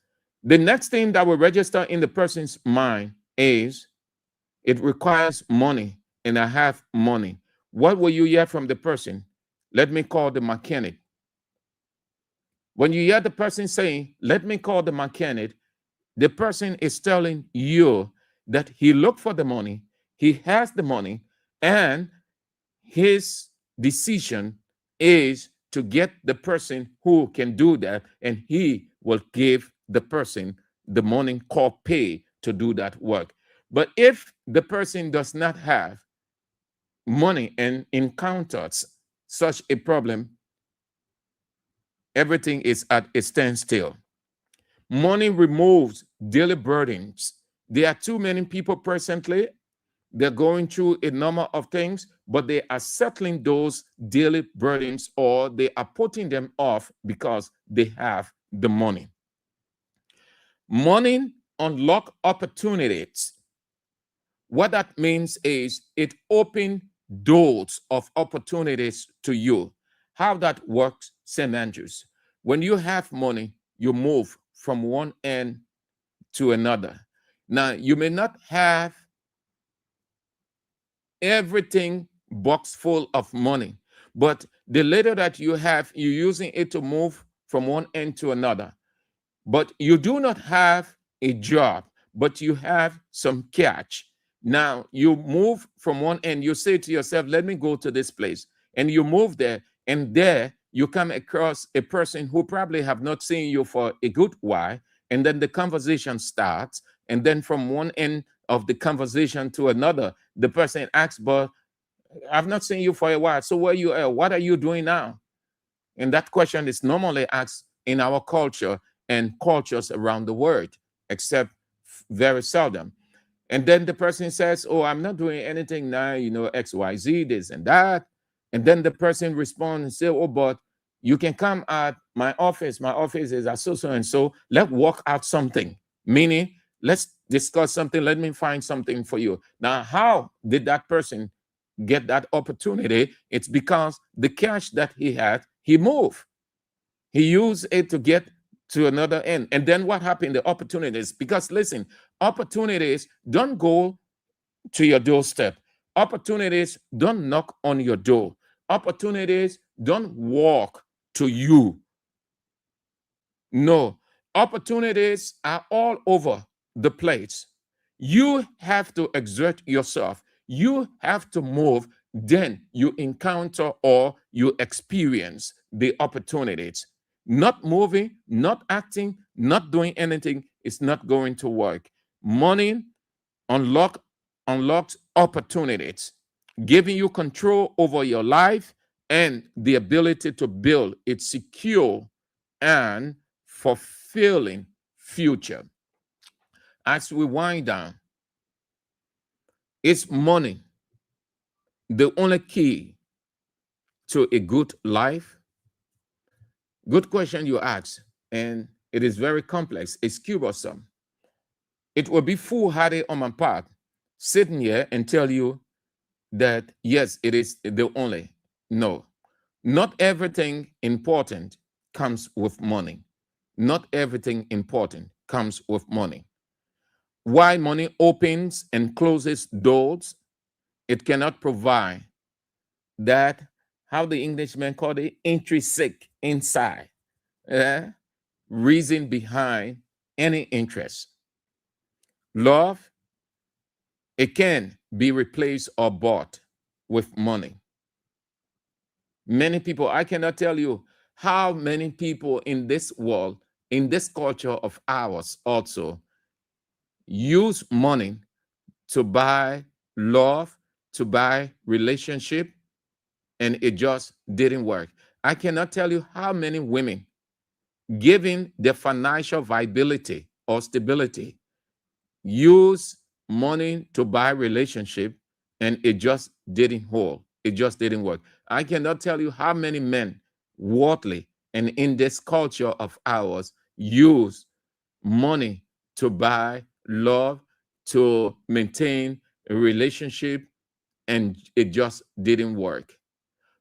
the next thing that will register in the person's mind is, it requires money and I have money. What will you hear from the person? Let me call the mechanic. When you hear the person saying, let me call the mechanic, the person is telling you that he looked for the money, he has the money, and his decision is to get the person who can do that, and he will give the person the money called pay to do that work. But if the person does not have money and encounters such a problem, everything is at a standstill. Money removes daily burdens. There are too many people presently, they're going through a number of things, but they are settling those daily burdens, or they are putting them off because they have the money. Money unlocks opportunities. What that means is it opens doors of opportunities to you. How that works, St. Andrews. When you have money, you move from one end to another. Now, you may not have everything box full of money. But the little that you have, you're using it to move from one end to another. But you do not have a job, but you have some cash. Now you move from one end, you say to yourself, let me go to this place. And you move there, and there you come across a person who probably have not seen you for a good while. And then the conversation starts. And then from one end of the conversation to another, the person asks, but I've not seen you for a while. So where you are, what are you doing now? And that question is normally asked in our culture and cultures around the world, except very seldom. And then the person says, oh, I'm not doing anything now, you know, XYZ, this and that. And then the person responds and say, oh, but you can come at my office. My office is at so and so. Let's work out something. Meaning, let's discuss something. Let me find something for you. Now, how did that person get that opportunity? It's because the cash that he had, he moved. He used it to get to another end. And then what happened? The opportunities. Because listen, opportunities don't go to your doorstep. Opportunities don't knock on your door. Opportunities don't walk to you. No, opportunities are all over the place. You have to exert yourself. You have to move. Then you encounter or you experience the opportunities. Not moving, not acting, not doing anything is not going to work. Money unlocks opportunities, giving you control over your life and the ability to build a secure and fulfilling future. As we wind down, is money the only key to a good life? Good question you ask, and it is very complex. It's cumbersome. It will be foolhardy on my part sitting here and tell you that, yes, it is the only. No, not everything important comes with money. Not everything important comes with money. Why money opens and closes doors, it cannot provide that, how the Englishmen call it, intrinsic inside reason behind any interest. Love, it can be replaced or bought with money. Many people, I cannot tell you how many people in this world, in this culture of ours also, use money to buy love, to buy relationship, and it just didn't work. I cannot tell you how many women, given their financial viability or stability, use money to buy relationship, and it just didn't hold. It just didn't work. I cannot tell you how many men, worldly and in this culture of ours, use money to buy love, to maintain a relationship, and it just didn't work.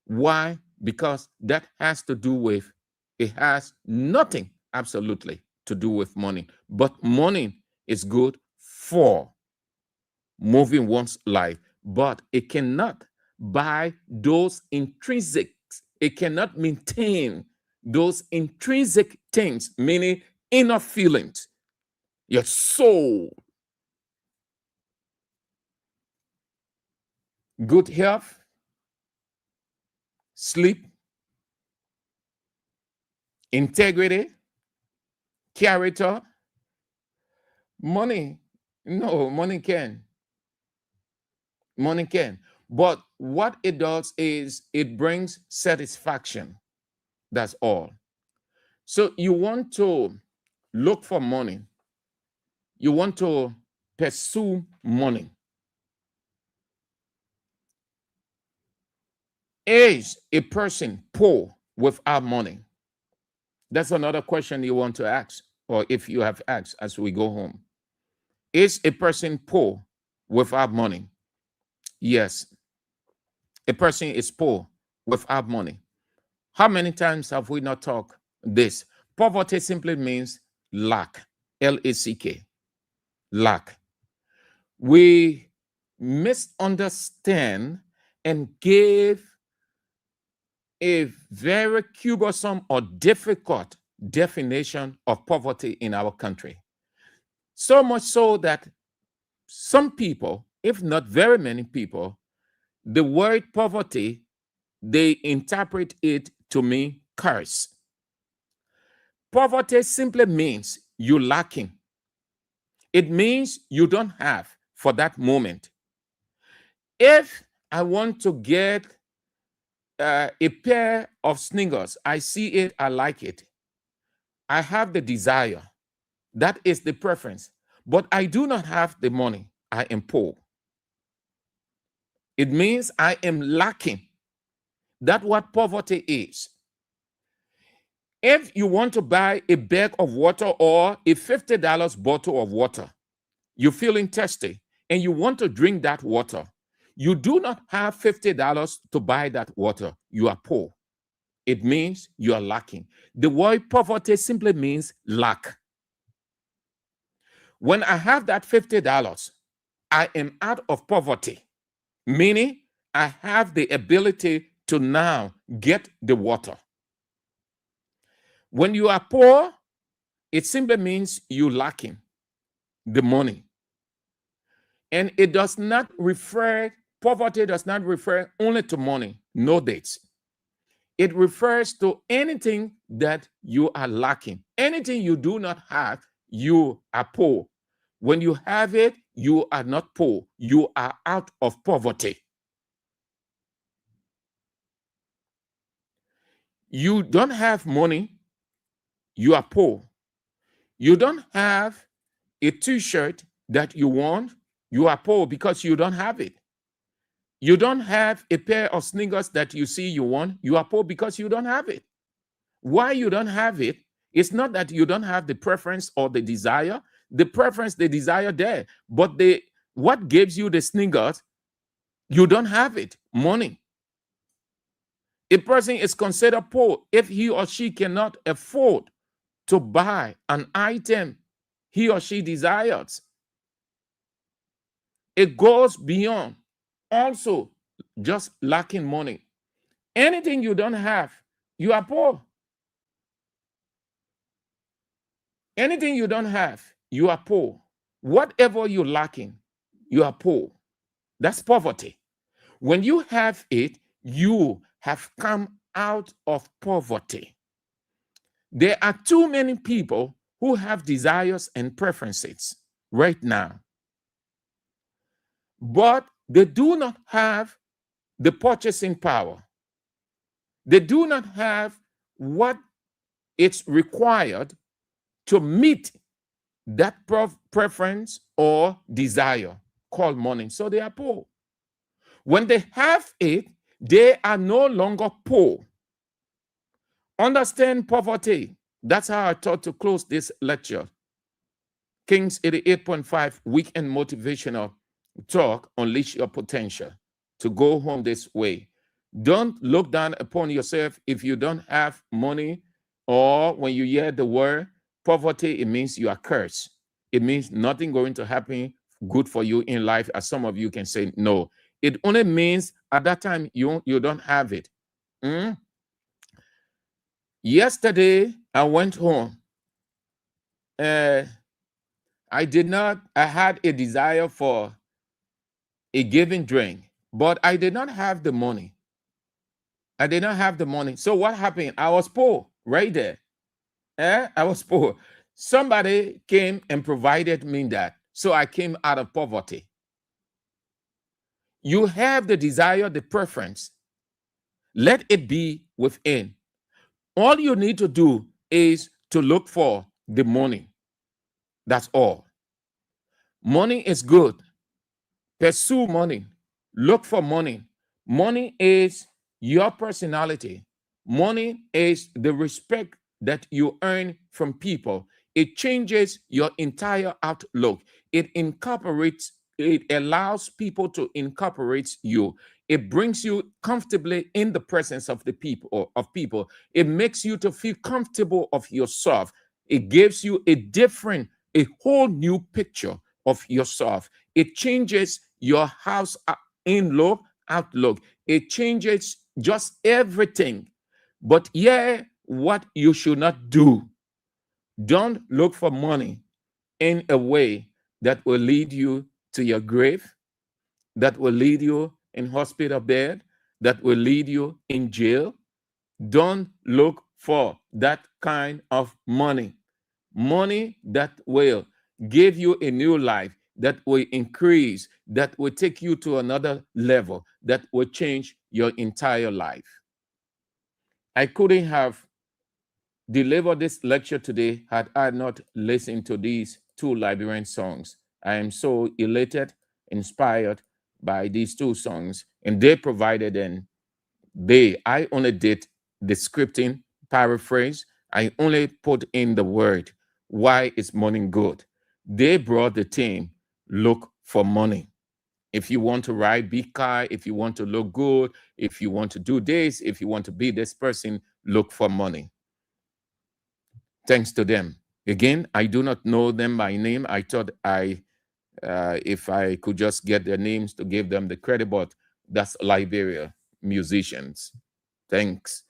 Why? Because that has to do with, it has nothing absolutely to do with money. But money is good for moving one's life, but it cannot buy those intrinsic, it cannot maintain those intrinsic things, meaning inner feelings, your soul, good health, sleep, integrity, character. Money, no, money can. Money can. But what it does is it brings satisfaction. That's all. So you want to look for money. You want to pursue money. Is a person poor without money? That's another question you want to ask, or if you have asked as we go home. Is a person poor without money? Yes. A person is poor without money. How many times have we not talked this? Poverty simply means lack. L-A-C-K. Lack. We misunderstand and give a very cumbersome or difficult definition of poverty in our country. So much so that some people, if not very many people, the word poverty, they interpret it to mean curse. Poverty simply means you're lacking. It means you don't have for that moment. If I want to get a pair of sneakers, I see it, I like it. I have the desire. That is the preference. But I do not have the money. I am poor. It means I am lacking. That's what poverty is. If you want to buy a bag of water or a $50 bottle of water, you're feeling thirsty and you want to drink that water, you do not have $50 to buy that water. You are poor. It means you are lacking. The word poverty simply means lack. When I have that $50, I am out of poverty, meaning I have the ability to now get the water. When you are poor, it simply means you're lacking the money. And it does not refer, poverty does not refer only to money, no dates. It refers to anything that you are lacking. Anything you do not have, you are poor. When you have it, you are not poor. You are out of poverty. You don't have money, you are poor. You don't have a t-shirt that you want, you are poor because you don't have it. You don't have a pair of sneakers that you see you want, you are poor because you don't have it. Why you don't have it, it's not that you don't have the preference or the desire. The preference, the desire there, but what gives you the sneakers, you don't have it, money. A person is considered poor if he or she cannot afford to buy an item he or she desires. It goes beyond also just lacking money. Anything you don't have, you are poor. Anything you don't have, you are poor. Whatever you're lacking, you are poor. That's poverty. When you have it, you have come out of poverty. There are too many people who have desires and preferences right now, but they do not have the purchasing power. They do not have what it's required to meet that preference or desire called money. So they are poor. When they have it, they are no longer poor. Understand poverty. That's how I thought to close this lecture. Kings 88.5 weekend motivational talk, unleash your potential to go home this way. Don't look down upon yourself if you don't have money, or when you hear the word poverty, it means you are cursed. It means nothing going to happen good for you in life, as some of you can say no. It only means at that time you don't have it. Yesterday, I went home. I had a desire for a given drink, but I did not have the money. I did not have the money. So what happened? I was poor right there. I was poor. Somebody came and provided me that. So I came out of poverty. You have the desire, the preference. Let it be within. All you need to do is to look for the money. That's all. Money is good. Pursue money. Look for money. Money is your personality. Money is the respect that you earn from people. It changes your entire outlook. It allows people to incorporate you. It brings you comfortably in the presence of the people. It makes you to feel comfortable of yourself. It gives you a whole new picture of yourself. It changes your house in-look, outlook. It changes just everything. But yeah, what you should not do. Don't look for money in a way that will lead you to your grave, that will lead you in hospital bed, that will lead you in jail. Don't look for that kind of money. Money that will give you a new life, that will increase, that will take you to another level, that will change your entire life. I couldn't have delivered this lecture today had I not listened to these two Liberian songs. I am so elated, inspired by these two songs, and they provided I only did the scripting, paraphrase. I only put in the word, why is money good? They brought the theme, look for money. If you want to ride big car, if you want to look good, if you want to do this, if you want to be this person, look for money. Thanks to them. Again, I do not know them by name. I thought if I could just get their names to give them the credit, but that's Liberia musicians. Thanks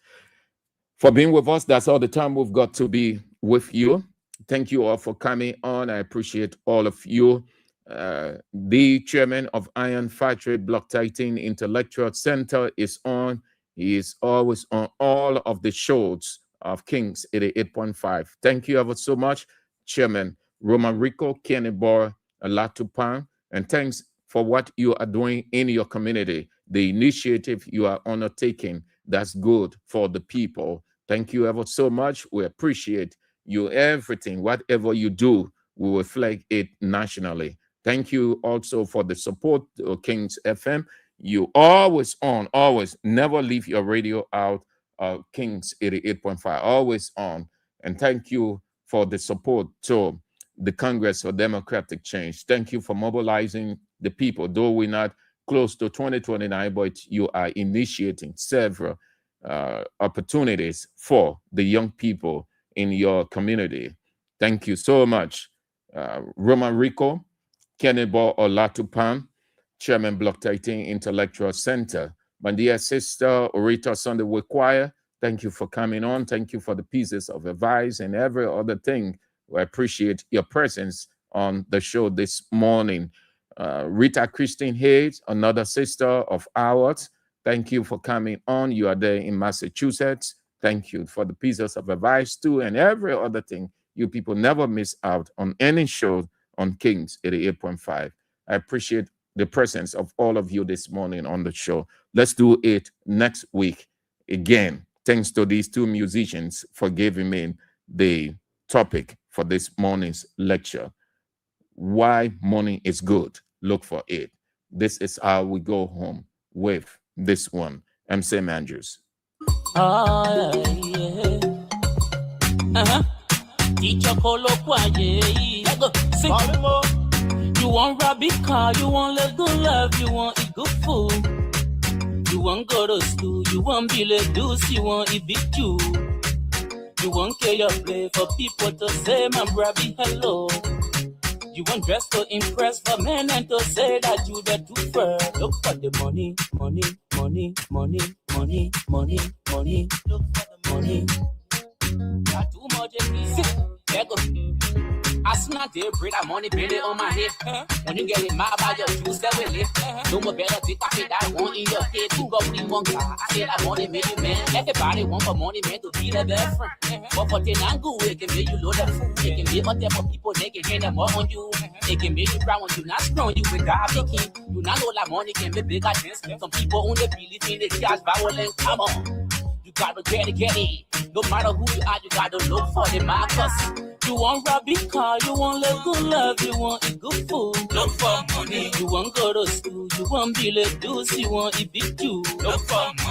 for being with us. That's all the time we've got to be with you. Thank you all for coming on. I appreciate all of you. The chairman of Iron Factory Block 13 Intellectual Center is on. He is always on all of the shows of Kings 88.5. Thank you ever so much, Chairman Roman Rico, Kenny Bor, Latupan, and thanks for what you are doing in your community, the initiative you are undertaking. That's good for the people. Thank you ever so much. We appreciate you, everything, whatever you do, we will flag it nationally. Thank you also for the support of Kings FM. You always on, always, never leave your radio out. Kings 88.5, always on. And thank you for the support to the Congress for Democratic Change. Thank you for mobilizing the people, though we're not close to 2029, but you are initiating several opportunities for the young people in your community. Thank you so much. Roman Rico, Kenebo Olatupan, Chairman Block 13 Intellectual Center. My dear sister, Orita Sunday Choir, thank you for coming on. Thank you for the pieces of advice and every other thing. We appreciate your presence on the show this morning. Rita Christine Hayes, another sister of ours, thank you for coming on. You are there in Massachusetts. Thank you for the pieces of advice too, and every other thing. You people never miss out on any show on Kings 88.5. I appreciate the presence of all of you this morning on the show. Let's do it next week again. Thanks to these two musicians for giving me the topic for this morning's lecture. Why money is good. Look for it. This is how we go home with this one. I'm Sam Andrews. Teacher you want rabbit car, you want let good love, you want eat good food. You want go to school, you want be let deuce, you want eat big you. You want care your play for people to say, my brabby, hello. You want dress to impress for men and to say that you the too fair. Look for the money, money, money, money, money, money, money. Look for the money. Got too much in me. There go. I snap the bread, I money belly on my head. When you get it mad about your juice, that will live. No more better take off it, that one in your head. You go with one car. I said I money make you man. Everybody want for money man to be their best friend. But for the nangu, it can make you load of food. It can be out there for people, they can hand them more on you. It can make you cry when you not strong, you with God making. You not know that money can be bigger than some people only believe in the charge violent. Come on. You gotta get it. No matter who you are, you gotta look for the markers. You want rabbit car, you want let good love, you want eat good food. Look for money. You want go to school, you want be let deuce, you want eat big you. Look for money.